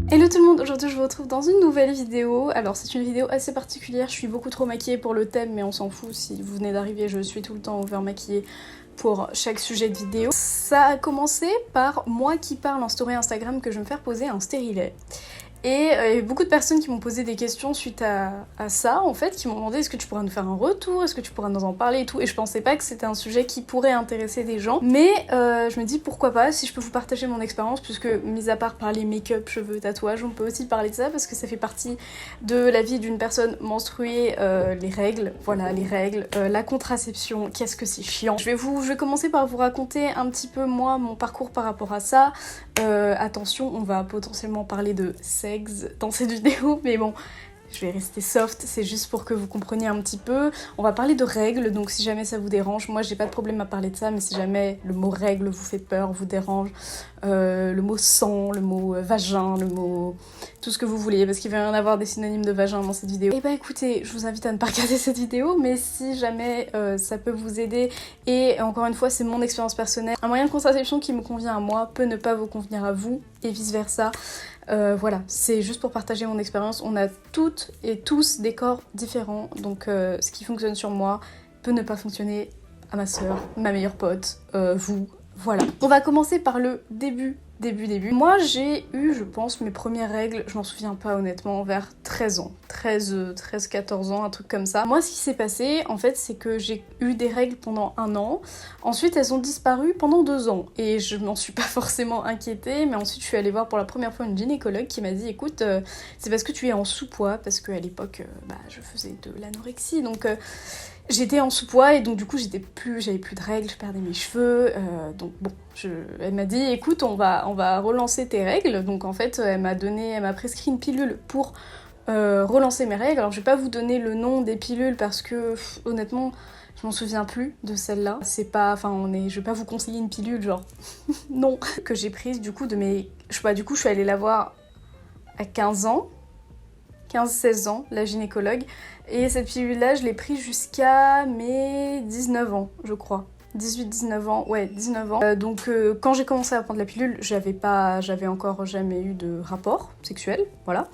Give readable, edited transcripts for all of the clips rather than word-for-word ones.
Hello tout le monde, aujourd'hui je vous retrouve dans une nouvelle vidéo. Alors c'est une vidéo assez particulière, je suis beaucoup trop maquillée pour le thème mais on s'en fout, si vous venez d'arriver je suis tout le temps over maquillée pour chaque sujet de vidéo. Ça a commencé par moi qui parle en story Instagram que je vais me faire poser un stérilet. Et il y a eu beaucoup de personnes qui m'ont posé des questions suite à ça, en fait, qui m'ont demandé est-ce que tu pourrais nous faire un retour, est-ce que tu pourrais nous en parler et tout, et je pensais pas que c'était un sujet qui pourrait intéresser des gens, mais je me dis pourquoi pas, si je peux vous partager mon expérience, puisque mis à part parler make-up, cheveux, tatouages, on peut aussi parler de ça, parce que ça fait partie de la vie d'une personne menstruée, les règles, voilà, les règles, la contraception, qu'est-ce que c'est chiant. Je vais commencer par vous raconter un petit peu, moi, mon parcours par rapport à ça. Attention, on va potentiellement parler de sexe dans cette vidéo, mais bon, je vais rester soft, c'est juste pour que vous compreniez un petit peu. On va parler de règles, donc si jamais ça vous dérange, moi j'ai pas de problème à parler de ça, mais si jamais le mot règle vous fait peur, vous dérange, le mot sang, le mot vagin, le mot... tout ce que vous voulez, parce qu'il va y en avoir des synonymes de vagin dans cette vidéo. Et bah écoutez, je vous invite à ne pas regarder cette vidéo, mais si jamais ça peut vous aider, et encore une fois c'est mon expérience personnelle, un moyen de contraception qui me convient à moi peut ne pas vous convenir à vous, et vice versa. Voilà, c'est juste pour partager mon expérience. On a toutes et tous des corps différents, donc ce qui fonctionne sur moi peut ne pas fonctionner à ma soeur, ma meilleure pote, vous, voilà. On va commencer par le début. Moi j'ai eu, je pense, mes premières règles, je m'en souviens pas honnêtement, vers 13 ans. 13-14 ans, un truc comme ça. Moi ce qui s'est passé, en fait, c'est que j'ai eu des règles pendant 1 an. Ensuite elles ont disparu pendant 2 ans. Et je m'en suis pas forcément inquiétée, mais ensuite je suis allée voir pour la première fois une gynécologue qui m'a dit écoute, c'est parce que tu es en sous-poids, parce qu'à l'époque, je faisais de l'anorexie, donc... J'étais en sous-poids et donc du coup j'avais plus de règles, je perdais mes cheveux, donc bon, elle m'a dit écoute on va relancer tes règles, donc en fait elle m'a prescrit une pilule pour relancer mes règles. Alors je vais pas vous donner le nom des pilules parce que honnêtement je m'en souviens plus de celle-là, c'est pas, je vais pas vous conseiller une pilule genre non, que j'ai prise du coup de mes, du coup je suis allée la voir à 15 ans, 15-16 ans, la gynécologue. Et cette pilule-là, je l'ai prise jusqu'à mes 19 ans, je crois. 18-19 ans, ouais, 19 ans. Donc quand j'ai commencé à prendre la pilule, j'avais encore jamais eu de rapport sexuel, voilà.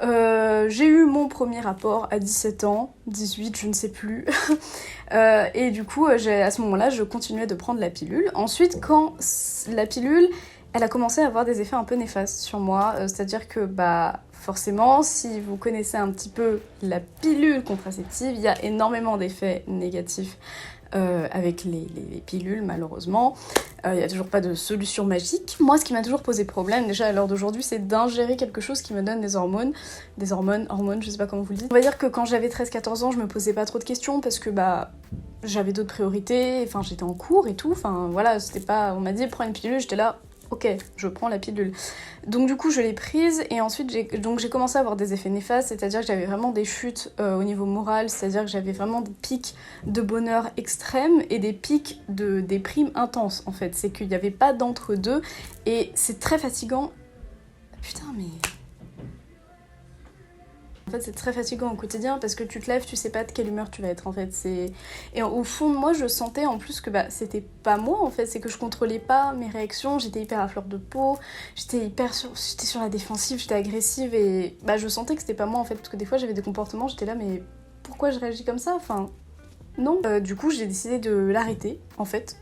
J'ai eu mon premier rapport à 17 ans, 18, je ne sais plus. Et du coup, à ce moment-là, je continuais de prendre la pilule. Ensuite, quand la pilule... elle a commencé à avoir des effets un peu néfastes sur moi, c'est-à-dire que forcément, si vous connaissez un petit peu la pilule contraceptive, il y a énormément d'effets négatifs avec les pilules, malheureusement. Il n'y a toujours pas de solution magique. Moi, ce qui m'a toujours posé problème, déjà à l'heure d'aujourd'hui, c'est d'ingérer quelque chose qui me donne des hormones, je sais pas comment vous le dites. On va dire que quand j'avais 13-14 ans, je me posais pas trop de questions parce que j'avais d'autres priorités, j'étais en cours et tout, voilà, c'était pas... On m'a dit prends une pilule, j'étais là... ok, je prends la pilule. Donc du coup, je l'ai prise et ensuite, j'ai commencé à avoir des effets néfastes, c'est-à-dire que j'avais vraiment des chutes au niveau moral, c'est-à-dire que j'avais vraiment des pics de bonheur extrêmes et des pics de déprime intense, en fait. C'est qu'il n'y avait pas d'entre-deux et c'est très fatigant. Putain, mais... en fait, c'est très fatigant au quotidien parce que tu te lèves, tu sais pas de quelle humeur tu vas être en fait. Et au fond de moi, je sentais en plus que c'était pas moi en fait, c'est que je contrôlais pas mes réactions, j'étais hyper à fleur de peau, j'étais sur la défensive, j'étais agressive et je sentais que c'était pas moi en fait parce que des fois j'avais des comportements, j'étais là mais pourquoi je réagis comme ça ? Non. Du coup, j'ai décidé de l'arrêter en fait.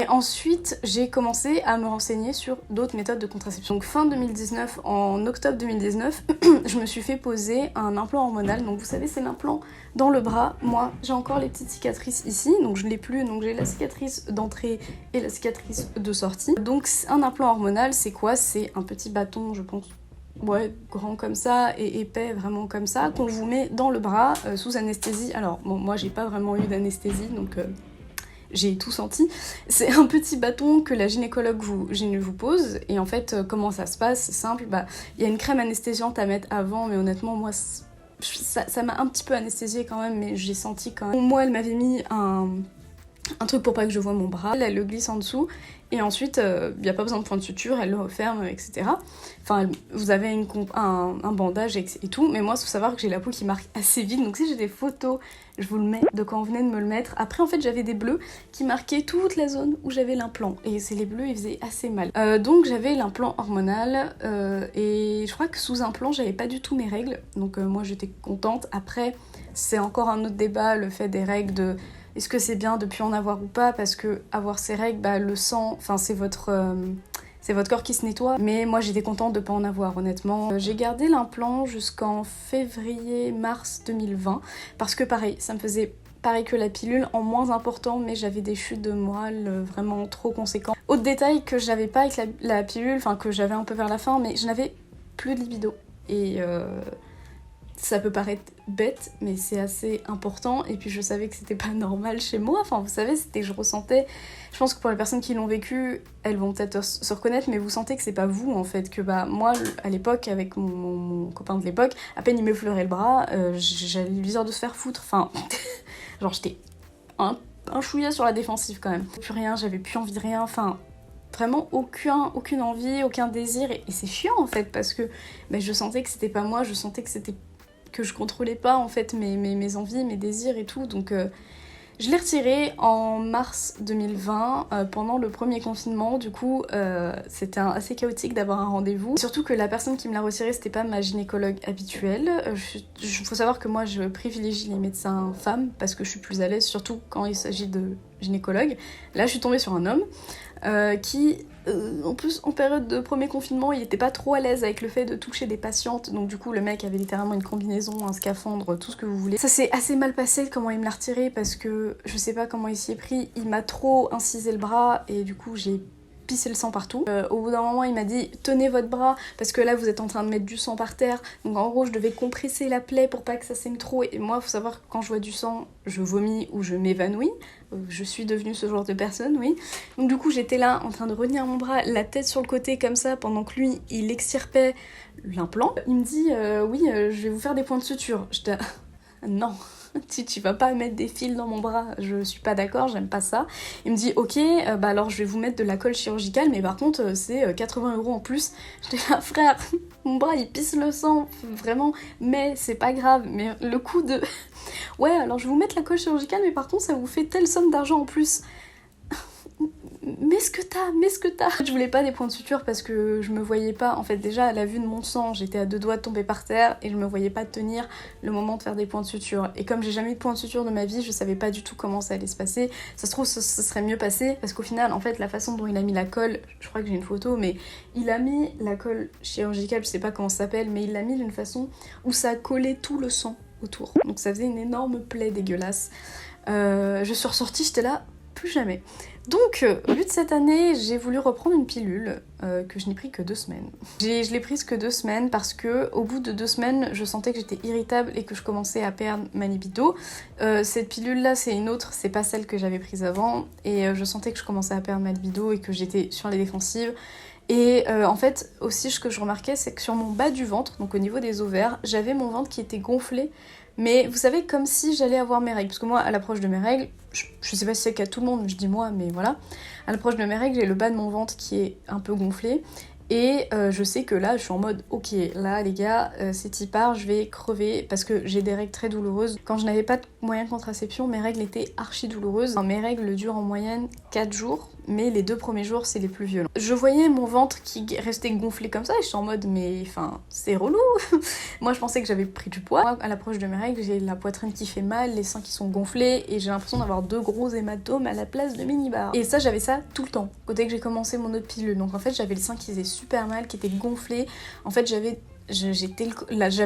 Ensuite, j'ai commencé à me renseigner sur d'autres méthodes de contraception. Donc fin 2019, en octobre 2019, je me suis fait poser un implant hormonal. Donc vous savez, c'est l'implant dans le bras. Moi, j'ai encore les petites cicatrices ici, donc je ne l'ai plus. Donc j'ai la cicatrice d'entrée et la cicatrice de sortie. Donc un implant hormonal, c'est quoi ? C'est un petit bâton, je pense. Ouais, grand comme ça et épais vraiment comme ça, qu'on vous met dans le bras sous anesthésie. Alors bon, moi j'ai pas vraiment eu d'anesthésie, donc... j'ai tout senti. C'est un petit bâton que la gynécologue vous pose et en fait comment ça se passe, c'est simple, y a une crème anesthésiante à mettre avant mais honnêtement moi ça m'a un petit peu anesthésiée quand même mais j'ai senti quand même. Moi elle m'avait mis un truc pour pas que je vois mon bras, elle le glisse en dessous, et ensuite, il n'y a pas besoin de point de suture, elle le referme, etc. Enfin, vous avez un bandage et tout, mais moi, il faut savoir que j'ai la peau qui marque assez vite, donc si j'ai des photos, je vous le mets de quand on venait de me le mettre. Après, en fait, j'avais des bleus qui marquaient toute la zone où j'avais l'implant, et c'est les bleus, ils faisaient assez mal. Donc j'avais l'implant hormonal, et je crois que sous implant, j'avais pas du tout mes règles, donc moi, j'étais contente. Après, c'est encore un autre débat, le fait des règles de... Est-ce que c'est bien de plus en avoir ou pas? Parce que avoir ces règles, bah, le sang, enfin c'est votre corps qui se nettoie. Mais moi j'étais contente de pas en avoir, honnêtement. J'ai gardé l'implant jusqu'en février-mars 2020 parce que pareil, ça me faisait pareil que la pilule, en moins important, mais j'avais des chutes de morale vraiment trop conséquentes. Autre détail que j'avais pas avec la pilule, enfin que j'avais un peu vers la fin, mais je n'avais plus de libido. Et ça peut paraître bête, mais c'est assez important. Et puis je savais que c'était pas normal chez moi. Enfin, vous savez, c'était que je ressentais... Je pense que pour les personnes qui l'ont vécu, elles vont peut-être se reconnaître, mais vous sentez que c'est pas vous, en fait. Que bah, moi, à l'époque, avec mon copain de l'époque, à peine il m'effleurait le bras, j'allais lui dire de se faire foutre. Enfin, genre j'étais un chouïa sur la défensive, quand même. Plus rien, j'avais plus envie de rien, enfin... Vraiment aucune envie, aucun désir. Et c'est chiant, en fait, parce que bah, je sentais que c'était pas moi, je sentais que je contrôlais pas en fait mes envies, mes désirs et tout, donc je l'ai retiré en mars 2020 pendant le premier confinement. Du coup c'était assez chaotique d'avoir un rendez-vous, surtout que la personne qui me l'a retiré c'était pas ma gynécologue habituelle. Faut savoir que moi je privilégie les médecins femmes parce que je suis plus à l'aise, surtout quand il s'agit de gynécologue. Là je suis tombée sur un homme qui en plus en période de premier confinement il était pas trop à l'aise avec le fait de toucher des patientes, donc du coup le mec avait littéralement une combinaison, un scaphandre, tout ce que vous voulez. Ça s'est assez mal passé comment il me l'a retiré parce que je sais pas comment il s'y est pris, il m'a trop incisé le bras et du coup j'ai pissé le sang partout. Au bout d'un moment il m'a dit tenez votre bras parce que là vous êtes en train de mettre du sang par terre, donc en gros je devais compresser la plaie pour pas que ça saigne trop, et moi faut savoir que quand je vois du sang je vomis ou je m'évanouis. Je suis devenue ce genre de personne, oui. Donc du coup j'étais là en train de retenir mon bras, la tête sur le côté comme ça, pendant que lui il extirpait l'implant. Il me dit oui je vais vous faire des points de suture. J'étais non. Tu vas pas mettre des fils dans mon bras, je suis pas d'accord, j'aime pas ça. Il me dit ok, bah alors je vais vous mettre de la colle chirurgicale, mais par contre c'est 80 € en plus. J'étais là frère, mon bras il pisse le sang, vraiment, mais c'est pas grave. Mais le coup de ouais alors je vais vous mettre la colle chirurgicale, mais par contre ça vous fait telle somme d'argent en plus. Mais ce que t'as. Je voulais pas des points de suture parce que je me voyais pas, en fait déjà à la vue de mon sang, j'étais à 2 doigts de tomber par terre et je me voyais pas tenir le moment de faire des points de suture. Et comme j'ai jamais eu de points de suture de ma vie, je savais pas du tout comment ça allait se passer. Ça se trouve ce serait mieux passé parce qu'au final, en fait, la façon dont il a mis la colle, je crois que j'ai une photo, mais il a mis la colle chirurgicale, je sais pas comment ça s'appelle, mais il l'a mis d'une façon où ça collait tout le sang autour. Donc ça faisait une énorme plaie dégueulasse. Je suis ressortie, j'étais là, plus jamais. Donc, au lieu de cette année, j'ai voulu reprendre une pilule que je n'ai pris que 2 semaines. Je l'ai prise que 2 semaines parce que au bout de 2 semaines, je sentais que j'étais irritable et que je commençais à perdre ma libido. Cette pilule-là, c'est une autre, c'est pas celle que j'avais prise avant. Et je sentais que je commençais à perdre ma libido et que j'étais sur les défensives. Et en fait, aussi, ce que je remarquais, c'est que sur mon bas du ventre, donc au niveau des ovaires, j'avais mon ventre qui était gonflé. Mais vous savez, comme si j'allais avoir mes règles. Parce que moi, à l'approche de mes règles, je sais pas si c'est le cas de tout le monde, je dis moi, mais voilà. À l'approche de mes règles, j'ai le bas de mon ventre qui est un peu gonflé. Et je sais que là, je suis en mode, ok, là les gars, c'est y part, je vais crever parce que j'ai des règles très douloureuses. Quand je n'avais pas de moyen de contraception, mes règles étaient archi douloureuses. Enfin, mes règles durent en moyenne 4 jours, mais les 2 premiers jours, c'est les plus violents. Je voyais mon ventre qui restait gonflé comme ça et je suis en mode, mais enfin, c'est relou. Moi, je pensais que j'avais pris du poids. Moi, à l'approche de mes règles, j'ai la poitrine qui fait mal, les seins qui sont gonflés et j'ai l'impression d'avoir 2 gros hématomes à la place de mini-bars. Et ça, j'avais ça tout le temps, dès que j'ai commencé mon autre pilule. Donc en fait, j'avais le sein qui faisait super mal, qui était gonflé. En fait, j'avais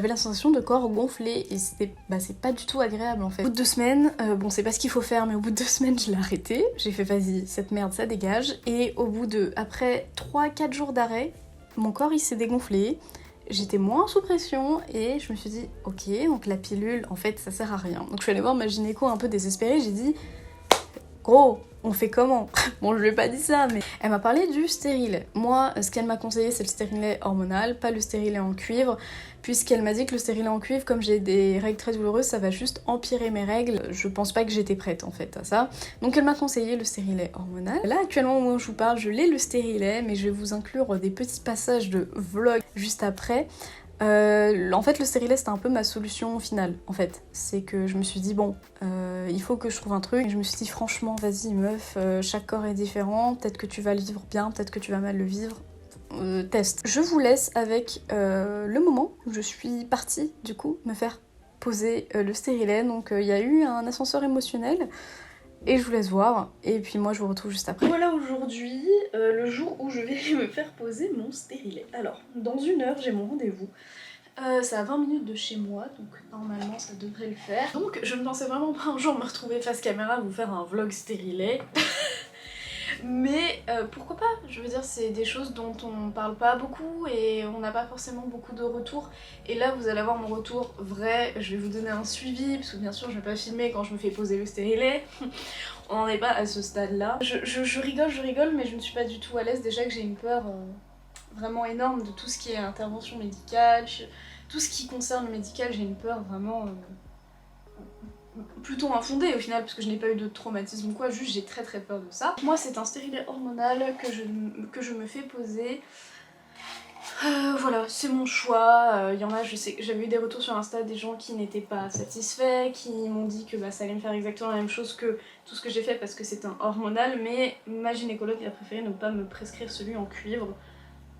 la sensation de corps gonflé et c'est pas du tout agréable en fait. Au bout de 2 semaines, bon c'est pas ce qu'il faut faire, mais au bout de 2 semaines je l'ai arrêté. J'ai fait vas-y, cette merde ça dégage. Et après 3-4 jours d'arrêt, mon corps il s'est dégonflé. J'étais moins sous pression et je me suis dit ok, donc la pilule en fait ça sert à rien. Donc je suis allée voir ma gynéco un peu désespérée, j'ai dit gros, on fait comment? Bon, je lui ai pas dit ça, mais elle m'a parlé du stérilet. Moi, ce qu'elle m'a conseillé, c'est le stérilet hormonal, pas le stérilet en cuivre, puisqu'elle m'a dit que le stérilet en cuivre, comme j'ai des règles très douloureuses, ça va juste empirer mes règles. Je pense pas que j'étais prête en fait à ça. Donc elle m'a conseillé le stérilet hormonal. Là, actuellement, au moment où je vous parle, je l'ai le stérilet, mais je vais vous inclure des petits passages de vlog juste après. En fait, le stérilet c'était un peu ma solution finale. En fait, c'est que je me suis dit bon, il faut que je trouve un truc. Et je me suis dit franchement, vas-y meuf, chaque corps est différent. Peut-être que tu vas le vivre bien, peut-être que tu vas mal le vivre. Test. Je vous laisse avec le moment où je suis partie du coup me faire poser le stérilet. Donc il y a eu un ascenseur émotionnel. Et je vous laisse voir, et puis moi je vous retrouve juste après. Voilà aujourd'hui, le jour où je vais me faire poser mon stérilet. Alors, dans 1 heure j'ai mon rendez-vous. C'est à 20 minutes de chez moi, donc normalement ça devrait le faire. Donc je ne pensais vraiment pas un jour me retrouver face caméra, vous faire un vlog stérilet. Mais pourquoi pas? Je veux dire, c'est des choses dont on parle pas beaucoup et on n'a pas forcément beaucoup de retours. Et là, vous allez avoir mon retour vrai. Je vais vous donner un suivi, parce que bien sûr, je vais pas filmer quand je me fais poser le stérilet. On n'en est pas à ce stade-là. Je rigole, mais je ne suis pas du tout à l'aise. Déjà que j'ai une peur vraiment énorme de tout ce qui est intervention médicale. Tout ce qui concerne le médical, j'ai une peur vraiment... plutôt infondée au final parce que je n'ai pas eu de traumatisme ou quoi, juste j'ai très peur de ça. Moi c'est un stérilet hormonal que je me fais poser. Voilà, c'est mon choix. Il y en a, je sais, j'avais eu des retours sur Insta des gens qui n'étaient pas satisfaits, qui m'ont dit que ça allait me faire exactement la même chose que tout ce que j'ai fait parce que c'est un hormonal, mais ma gynécologue a préféré ne pas me prescrire celui en cuivre.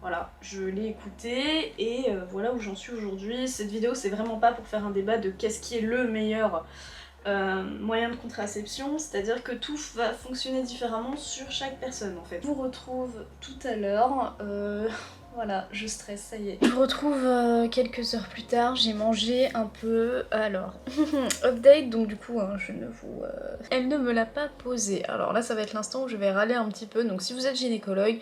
Voilà, je l'ai écouté et voilà où j'en suis aujourd'hui. Cette vidéo c'est vraiment pas pour faire un débat de qu'est-ce qui est le meilleur moyen de contraception, c'est-à-dire que tout va fonctionner différemment sur chaque personne en fait. Je vous retrouve tout à l'heure, voilà, je stresse, ça y est. Je vous retrouve quelques heures plus tard, j'ai mangé un peu, alors, update, donc du coup, hein, je ne vous... Elle ne me l'a pas posé, alors là ça va être l'instant où je vais râler un petit peu, donc si vous êtes gynécologue,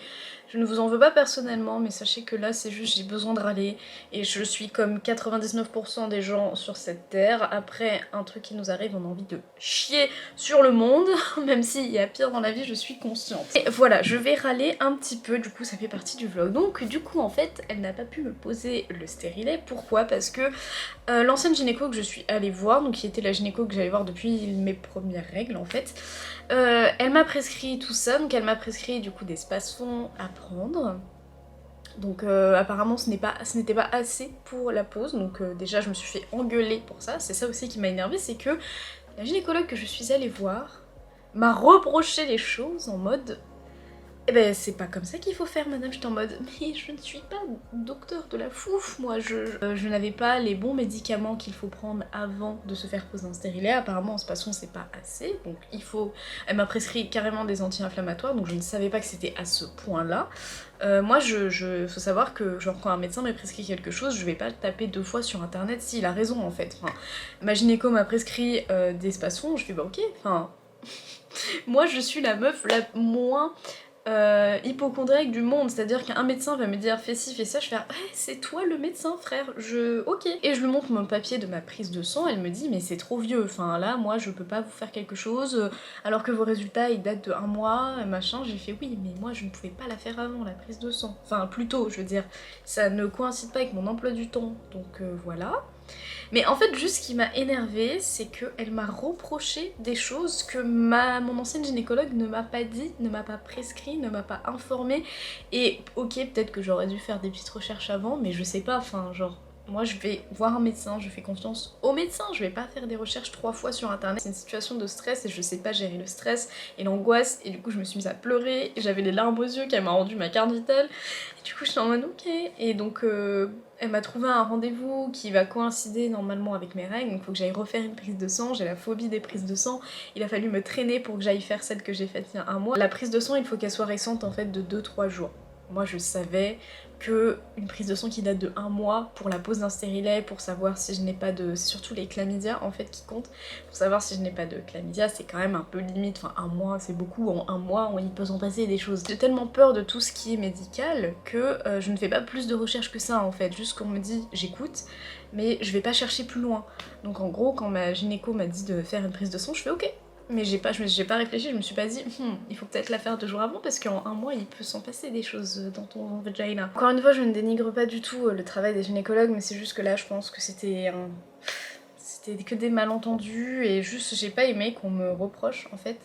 je ne vous en veux pas personnellement, mais sachez que là c'est juste j'ai besoin de râler et je suis comme 99% des gens sur cette terre. Après un truc qui nous arrive, on a envie de chier sur le monde, même s'il y a pire dans la vie, je suis consciente. Et voilà, je vais râler un petit peu, du coup ça fait partie du vlog. Donc du coup en fait, elle n'a pas pu me poser le stérilet. Pourquoi? Parce que l'ancienne gynéco que je suis allée voir, donc qui était la gynéco que j'allais voir depuis mes premières règles en fait, elle m'a prescrit tout ça, donc elle m'a prescrit du coup des spasfons à prendre. Donc apparemment ce n'était pas assez pour la pause, donc déjà je me suis fait engueuler pour ça. C'est ça aussi qui m'a énervée, c'est que la gynécologue que je suis allée voir m'a reproché les choses en mode eh ben c'est pas comme ça qu'il faut faire madame, j'étais en mode mais je ne suis pas docteur de la fouf moi, je n'avais pas les bons médicaments qu'il faut prendre avant de se faire poser un stérilet, apparemment en spasfon c'est pas assez, donc il faut... Elle m'a prescrit carrément des anti-inflammatoires, donc je ne savais pas que c'était à ce point là. Moi faut savoir que genre quand un médecin m'a prescrit quelque chose, je vais pas taper 2 fois sur internet s'il a raison en fait. Enfin, ma gynéco m'a prescrit des spasfons, je fais bah ok, enfin... Moi je suis la meuf la moins... hypocondriaque du monde, c'est-à-dire qu'un médecin va me dire fais ci, fais ça, je fais ouais c'est toi le médecin frère, ok. Et je lui montre mon papier de ma prise de sang, elle me dit mais c'est trop vieux, enfin là moi je peux pas vous faire quelque chose alors que vos résultats ils datent de 1 mois, machin. J'ai fait oui mais moi je ne pouvais pas la faire avant la prise de sang, enfin plus tôt je veux dire, ça ne coïncide pas avec mon emploi du temps, donc voilà. Mais en fait juste ce qui m'a énervée c'est qu'elle m'a reproché des choses que mon ancienne gynécologue ne m'a pas dit, ne m'a pas prescrit, ne m'a pas informé. Et ok peut-être que j'aurais dû faire des petites recherches avant mais je sais pas, enfin genre... Moi je vais voir un médecin, je fais confiance au médecin, je vais pas faire des recherches 3 fois sur internet. C'est une situation de stress et je sais pas gérer le stress et l'angoisse et du coup je me suis mise à pleurer et j'avais les larmes aux yeux qu'elle m'a rendu ma carte vitale. Et du coup j'étais en mode ok. Et donc elle m'a trouvé un rendez-vous qui va coïncider normalement avec mes règles, donc il faut que j'aille refaire une prise de sang, j'ai la phobie des prises de sang, il a fallu me traîner pour que j'aille faire celle que j'ai faite il y a 1 mois. La prise de sang il faut qu'elle soit récente en fait de 2-3 jours. Moi je savais que une prise de sang qui date de 1 mois pour la pose d'un stérilet, pour savoir si je n'ai pas de... C'est surtout les chlamydia en fait qui comptent. Pour savoir si je n'ai pas de chlamydia, c'est quand même un peu limite, enfin 1 mois c'est beaucoup, en 1 mois il peut s'en passer des choses. J'ai tellement peur de tout ce qui est médical que je ne fais pas plus de recherches que ça en fait, juste qu'on me dit j'écoute, mais je vais pas chercher plus loin. Donc en gros quand ma gynéco m'a dit de faire une prise de sang, je fais ok. Mais j'ai pas réfléchi, je me suis pas dit il faut peut-être la faire 2 jours avant parce qu'en 1 mois il peut s'en passer des choses dans ton vagina. Encore une fois, je ne dénigre pas du tout le travail des gynécologues, mais c'est juste que là je pense que c'était que des malentendus et juste j'ai pas aimé qu'on me reproche en fait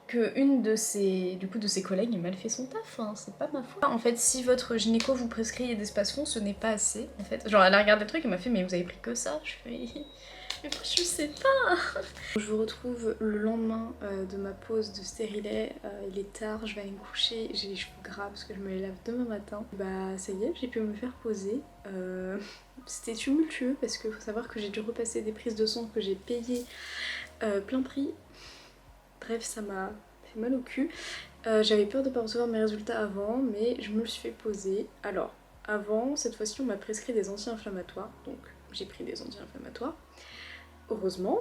que une de ses collègues ait mal fait son taf, hein, c'est pas ma faute. En fait, si votre gynéco vous prescrit des espaces-fonds, ce n'est pas assez en fait. Genre elle a regardé le truc et m'a fait mais vous avez pris que ça? Je fais mais moi je sais pas. Je vous retrouve le lendemain de ma pause de stérilet, il est tard, je vais aller me coucher, j'ai les cheveux gras parce que je me les lave demain matin. Bah ça y est, j'ai pu me faire poser. C'était tumultueux parce qu'il faut savoir que j'ai dû repasser des prises de sang que j'ai payées plein prix. Bref, ça m'a fait mal au cul. J'avais peur de ne pas recevoir mes résultats avant, mais je me le suis fait poser. Alors, avant, cette fois-ci, on m'a prescrit des anti-inflammatoires, donc j'ai pris des anti-inflammatoires. Heureusement,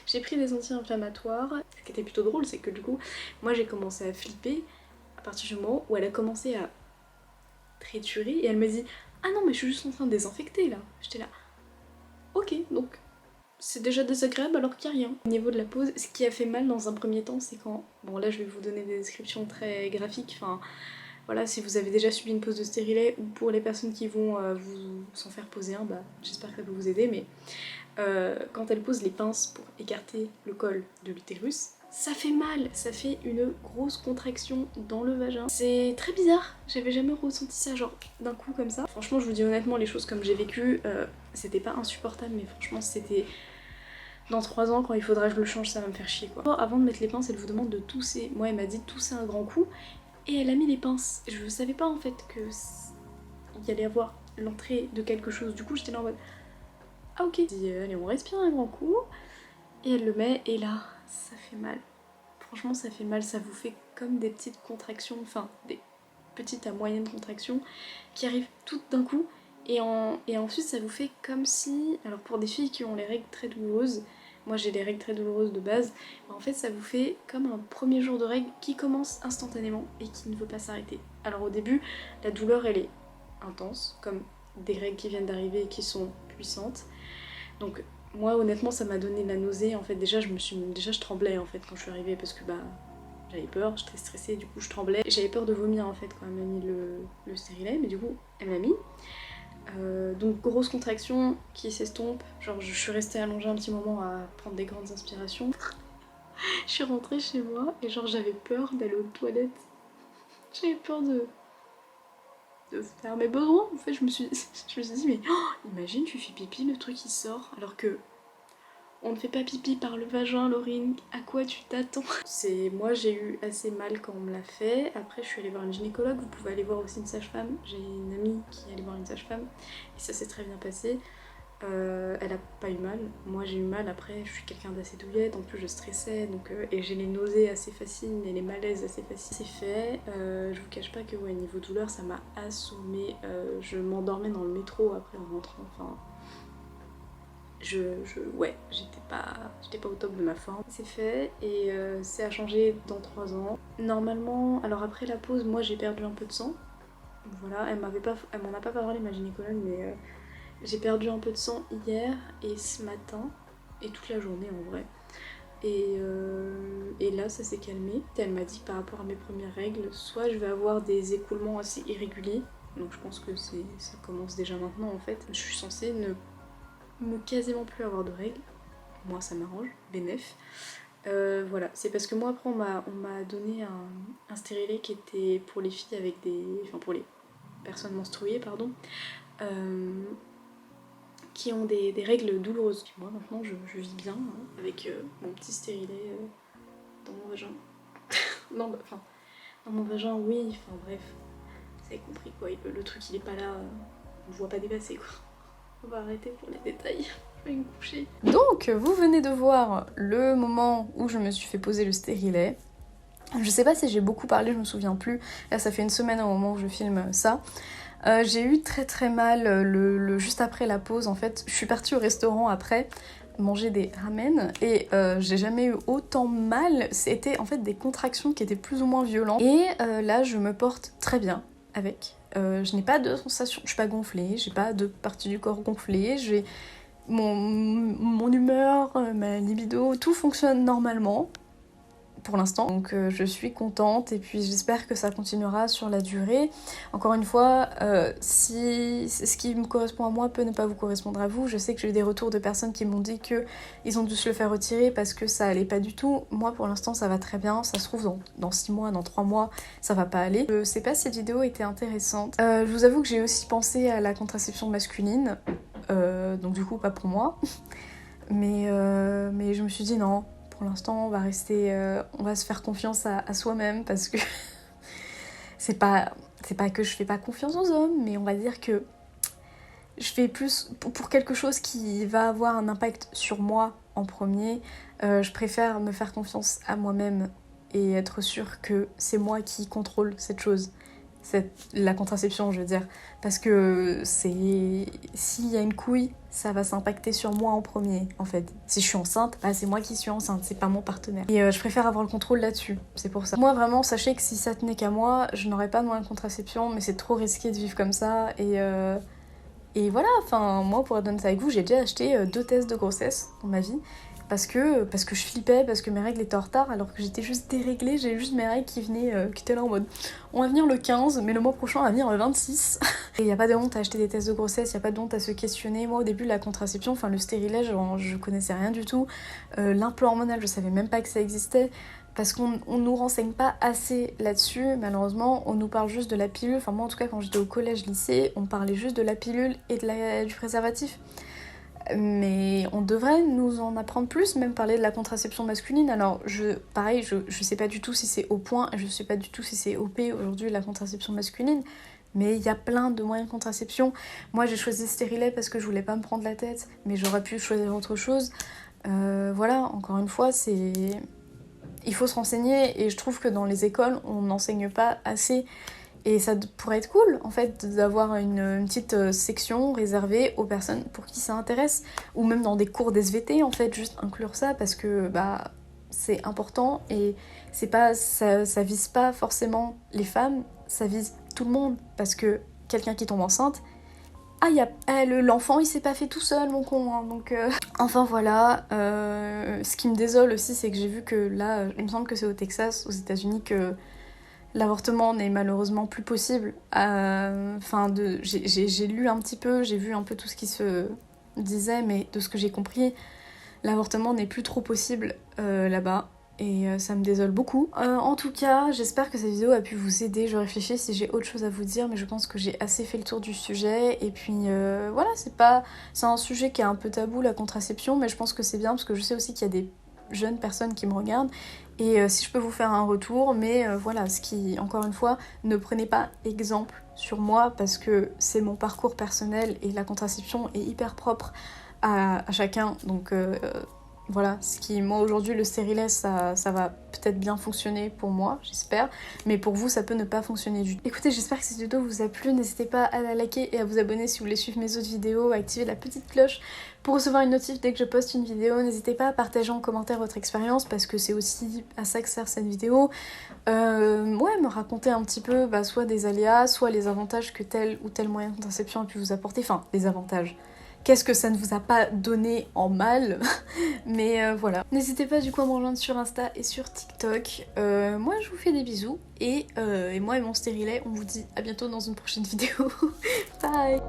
j'ai pris des anti-inflammatoires. Ce qui était plutôt drôle, c'est que du coup, moi j'ai commencé à flipper à partir du moment où elle a commencé à triturer et elle me dit « Ah non, mais je suis juste en train de désinfecter là ». J'étais là « Ok, donc c'est déjà désagréable alors qu'il n'y a rien ». Au niveau de la pose, ce qui a fait mal dans un premier temps, c'est quand... Bon là, je vais vous donner des descriptions très graphiques, enfin... Voilà, si vous avez déjà subi une pose de stérilet ou pour les personnes qui vont vous s'en faire poser un, bah j'espère que ça peut vous aider, mais quand elle pose les pinces pour écarter le col de l'utérus, ça fait mal, ça fait une grosse contraction dans le vagin. C'est très bizarre, j'avais jamais ressenti ça genre d'un coup comme ça. Franchement, je vous dis honnêtement, les choses comme j'ai vécu, c'était pas insupportable, mais franchement c'était... Dans 3 ans, quand il faudra que je le change, ça va me faire chier quoi. Avant de mettre les pinces, elle vous demande de tousser. Moi, elle m'a dit de tousser un grand coup. Et elle a mis les pinces. Je savais pas en fait que il y allait avoir l'entrée de quelque chose. Du coup j'étais là en mode ah ok. Je dis allez on respire un grand coup. Et elle le met et là ça fait mal. Franchement ça fait mal, ça vous fait comme des petites contractions, enfin des petites à moyennes contractions qui arrivent toutes d'un coup. Et ensuite ça vous fait comme si, alors pour des filles qui ont les règles très douloureuses, moi j'ai des règles très douloureuses de base, en fait ça vous fait comme un premier jour de règles qui commence instantanément et qui ne veut pas s'arrêter. Alors au début, la douleur elle est intense, comme des règles qui viennent d'arriver et qui sont puissantes. Donc moi honnêtement ça m'a donné de la nausée, en fait déjà je tremblais en fait quand je suis arrivée parce que bah j'avais peur, j'étais stressée, du coup je tremblais. J'avais peur de vomir en fait quand elle m'a mis le stérilet, mais du coup elle m'a mis. Donc grosse contraction qui s'estompe, genre je suis restée allongée un petit moment à prendre des grandes inspirations. Je suis rentrée chez moi et genre j'avais peur d'aller aux toilettes. J'avais peur de faire mes besoins. En fait je me suis dit mais imagine tu fais pipi, le truc il sort alors que on ne fait pas pipi par le vagin, Laurine, à quoi tu t'attends? Moi j'ai eu assez mal quand on me l'a fait, après je suis allée voir une gynécologue, vous pouvez aller voir aussi une sage-femme, j'ai une amie qui est allée voir une sage-femme et ça s'est très bien passé. Elle a pas eu mal, moi j'ai eu mal, après je suis quelqu'un d'assez douillette, en plus je stressais donc, et j'ai les nausées assez faciles et les malaises assez faciles. C'est fait, je vous cache pas que ouais, niveau douleur ça m'a assommée, je m'endormais dans le métro après en rentrant, enfin... ouais, j'étais pas au top de ma forme. C'est fait et c'est à changer dans 3 ans. Normalement, alors après la pause, moi j'ai perdu un peu de sang. Voilà, elle m'en a pas parlé ma gynécologue, mais j'ai perdu un peu de sang hier et ce matin, et toute la journée en vrai. Et là ça s'est calmé. Elle m'a dit que par rapport à mes premières règles, soit je vais avoir des écoulements assez irréguliers, donc je pense que ça commence déjà maintenant en fait. Je suis censée ne quasiment plus avoir de règles, moi ça m'arrange, bénef. Voilà, c'est parce que moi après on m'a donné un stérilet qui était pour les filles avec enfin pour les personnes menstruées pardon, qui ont des règles douloureuses. Moi maintenant je vis bien hein, avec mon petit stérilet dans mon vagin. Non bah enfin dans mon vagin oui, enfin bref, vous avez compris quoi, le truc il est pas là, on ne voit pas dépasser quoi. On va arrêter pour les détails. Je vais me coucher. Donc, vous venez de voir le moment où je me suis fait poser le stérilet. Je sais pas si j'ai beaucoup parlé, je me souviens plus. Là, ça fait une semaine au moment où je filme ça. J'ai eu très mal juste après la pause. En fait, je suis partie au restaurant après manger des ramen et j'ai jamais eu autant mal. C'était en fait des contractions qui étaient plus ou moins violentes. Et là, je me porte très bien avec. Je n'ai pas de sensation, je suis pas gonflée, j'ai pas de partie du corps gonflée, j'ai mon humeur, ma libido, tout fonctionne normalement. pour l'instant, donc je suis contente et puis j'espère que ça continuera sur la durée. Encore une fois, si ce qui me correspond à moi peut ne pas vous correspondre à vous, je sais que j'ai eu des retours de personnes qui m'ont dit qu'ils ont dû se le faire retirer parce que ça allait pas du tout. Moi pour l'instant ça va très bien, ça se trouve dans 6 mois, dans 3 mois, ça va pas aller. Je sais pas si cette vidéo était intéressante. Je vous avoue que j'ai aussi pensé à la contraception masculine, donc du coup pas pour moi, mais je me suis dit non. Pour l'instant, on va rester, on va se faire confiance à soi-même parce que c'est pas que je fais pas confiance aux hommes, mais on va dire que je fais plus pour quelque chose qui va avoir un impact sur moi en premier. Je préfère me faire confiance à moi-même et être sûre que c'est moi qui contrôle cette chose. La contraception, je veux dire, parce que s'il y a une couille, ça va s'impacter sur moi en premier, en fait. Si je suis enceinte, bah c'est moi qui suis enceinte, c'est pas mon partenaire. Et je préfère avoir le contrôle là-dessus, c'est pour ça. Moi vraiment, sachez que si ça tenait qu'à moi, je n'aurais pas de moyen de contraception, mais c'est trop risqué de vivre comme ça, et voilà, enfin, moi pour être honnête avec vous, j'ai déjà acheté 2 tests de grossesse dans ma vie, parce que je flippais, parce que mes règles étaient en retard, alors que j'étais juste déréglée, j'ai juste mes règles qui étaient là en mode on va venir le 15, mais le mois prochain on va venir le 26. Et y a pas de honte à acheter des tests de grossesse, y a pas de honte à se questionner. Moi au début la contraception, enfin le stérilet, je connaissais rien du tout. L'implant hormonal, je savais même pas que ça existait, parce qu'on nous renseigne pas assez là-dessus, malheureusement. On nous parle juste de la pilule, enfin moi en tout cas quand j'étais au collège, lycée, on parlait juste de la pilule et du préservatif. Mais on devrait nous en apprendre plus, même parler de la contraception masculine. Alors pareil, je sais pas du tout si c'est au point, je sais pas du tout si c'est OP aujourd'hui la contraception masculine, mais il y a plein de moyens de contraception. Moi j'ai choisi stérilet parce que je voulais pas me prendre la tête, mais j'aurais pu choisir autre chose. Voilà, encore une fois, il faut se renseigner, et je trouve que dans les écoles on n'enseigne pas assez. Et ça pourrait être cool, en fait, d'avoir une petite section réservée aux personnes pour qui ça intéresse. Ou même dans des cours d'SVT, en fait, juste inclure ça, parce que bah, c'est important et ça vise pas forcément les femmes, ça vise tout le monde. Parce que quelqu'un qui tombe enceinte, l'enfant il s'est pas fait tout seul, mon con, hein, donc... Enfin voilà, ce qui me désole aussi, c'est que j'ai vu que là, il me semble que c'est au Texas, aux États-Unis, que l'avortement n'est malheureusement plus possible. J'ai lu un petit peu, j'ai vu un peu tout ce qui se disait, mais de ce que j'ai compris, l'avortement n'est plus trop possible là-bas. Et ça me désole beaucoup. En tout cas, j'espère que cette vidéo a pu vous aider. Je réfléchis si j'ai autre chose à vous dire, mais je pense que j'ai assez fait le tour du sujet. Et puis voilà, c'est un sujet qui est un peu tabou, la contraception, mais je pense que c'est bien parce que je sais aussi qu'il y a des jeunes personnes qui me regardent, et si je peux vous faire un retour, mais voilà, encore une fois, ne prenez pas exemple sur moi parce que c'est mon parcours personnel et la contraception est hyper propre à chacun, donc voilà, moi aujourd'hui le stérilet ça va peut-être bien fonctionner pour moi, j'espère, mais pour vous ça peut ne pas fonctionner du tout. Écoutez, j'espère que cette vidéo vous a plu, n'hésitez pas à la liker et à vous abonner si vous voulez suivre mes autres vidéos, à activer la petite cloche pour recevoir une notif dès que je poste une vidéo. N'hésitez pas à partager en commentaire votre expérience parce que c'est aussi à ça que sert cette vidéo. Me raconter un petit peu soit des aléas, soit les avantages que tel ou tel moyen de contraception a pu vous apporter, enfin les avantages. Qu'est-ce que ça ne vous a pas donné en mal. Mais voilà. N'hésitez pas du coup à me rejoindre sur Insta et sur TikTok. Moi je vous fais des bisous et moi et mon stérilet, on vous dit à bientôt dans une prochaine vidéo. Bye.